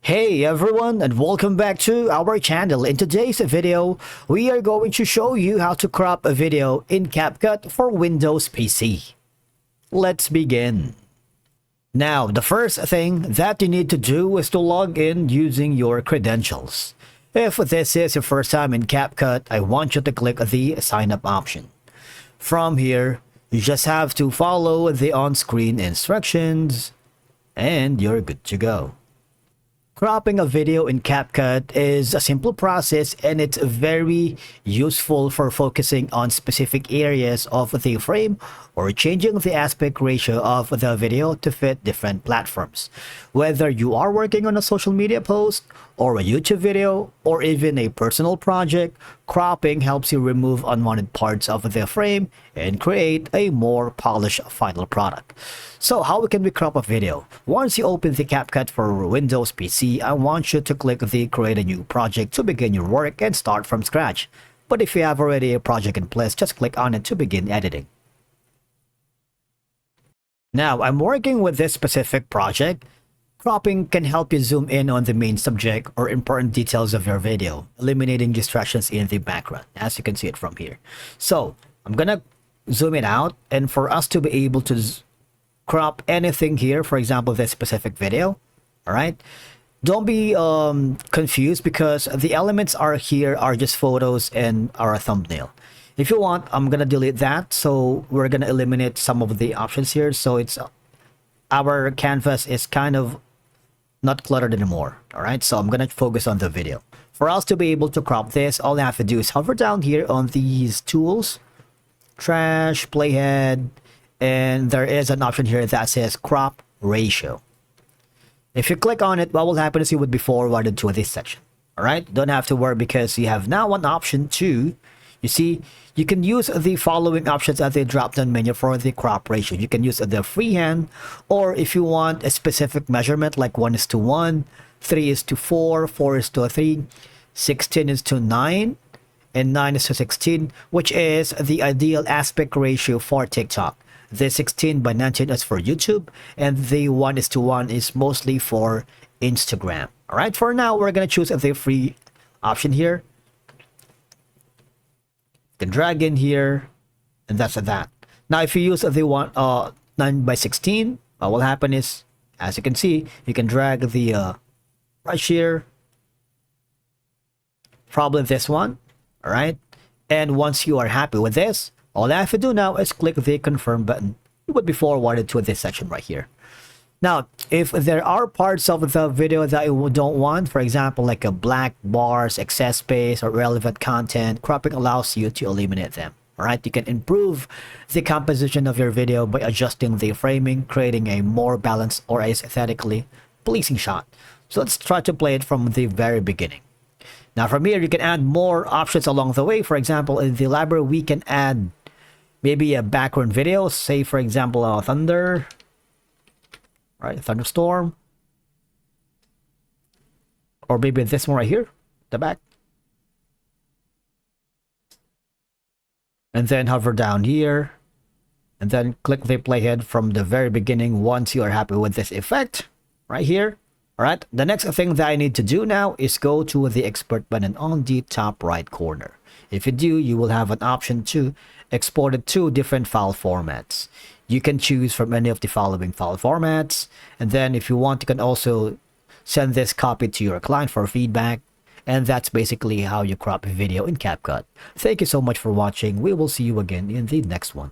Hey everyone, and welcome back to our channel. In today's video, we are going to show you how to crop a video in Capcut for Windows PC. Let's begin. Now, the first thing that you need to do is to log in using your credentials. If this is your first time in Capcut, I want you to click the sign up option. From here, you just have to follow the on-screen instructions and you're good to go. Cropping a video in Capcut is a simple process and it's very useful for focusing on specific areas of the frame or changing the aspect ratio of the video to fit different platforms. Whether you are working on a social media post or a YouTube video or even a personal project, cropping helps you remove unwanted parts of the frame and create a more polished final product. So how can we crop a video? Once you open the Capcut for Windows PC, I want you to click the create a new project to begin your work and start from scratch. But if you have already a project in place, just click on it to begin editing. Now, I'm working with this specific project. Cropping can help you zoom in on the main subject or important details of your video, eliminating distractions in the background, as you can see it from here. So, I'm gonna zoom it out, and for us to be able to crop anything here, for example, this specific video, all right? Don't be confused because the elements are here are just photos and our thumbnail. If you want, I'm gonna delete that. So we're gonna eliminate some of the options here. So it's our canvas is kind of not cluttered anymore. All right, so I'm gonna focus on the video. For us to be able to crop this, all I have to do is hover down here on these tools, trash, playhead, and there is an option here that says crop ratio. If you click on it, what will happen is you would be forwarded to this section. All right, don't have to worry because you have now one option to, you see, you can use the following options at the drop-down menu for the crop ratio. You can use the freehand, or if you want a specific measurement like 1:1, 3:4, 4:3, 16:9, and 9:16, which is the ideal aspect ratio for TikTok. The 16:19 is for YouTube, and the 1:1 is mostly for Instagram. All right, for now, we're going to choose the free option here. You can drag in here, and that's that. Now, if you use the 9:16, what will happen is, as you can see, you can drag the brush here, probably this one, all right? And once you are happy with this, all I have to do now is click the confirm button. You would be forwarded to this section right here. Now, if there are parts of the video that you don't want, for example, like a black bars, excess space, or relevant content, cropping allows you to eliminate them. All right, you can improve the composition of your video by adjusting the framing, creating a more balanced or aesthetically pleasing shot. So let's try to play it from the very beginning. Now, from here, you can add more options along the way. For example, in the library, we can add maybe a background video, say, for example, thunder. Right, thunderstorm, or maybe this one right here, the back, and then hover down here and then click the playhead from the very beginning once you are happy with this effect right here. All right, the next thing that I need to do now is go to the export button on the top right corner. If you do, you will have an option to export it to different file formats. You can choose from any of the following file formats, and then if you want, you can also send this copy to your client for feedback, and that's basically how you crop a video in Capcut. Thank you so much for watching. We will see you again in the next one.